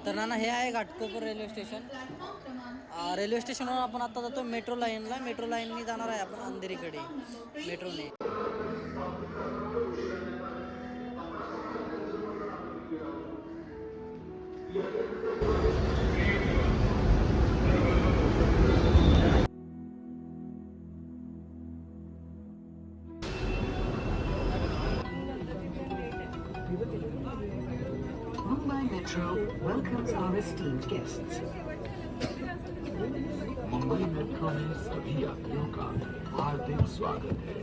तर नाना हे आहे घाटकोपर रेल्वे स्टेशन. रेल्वे स्टेशनवर आपण आता जातो मेट्रो लाईनला. मेट्रो लाईननी जाणार आहे आपण अंधेरीकडे मेट्रोने. Mumbai Metro welcomes our esteemed guests. Mumbai metro में सभी यात्रियों का हार्दिक स्वागत है.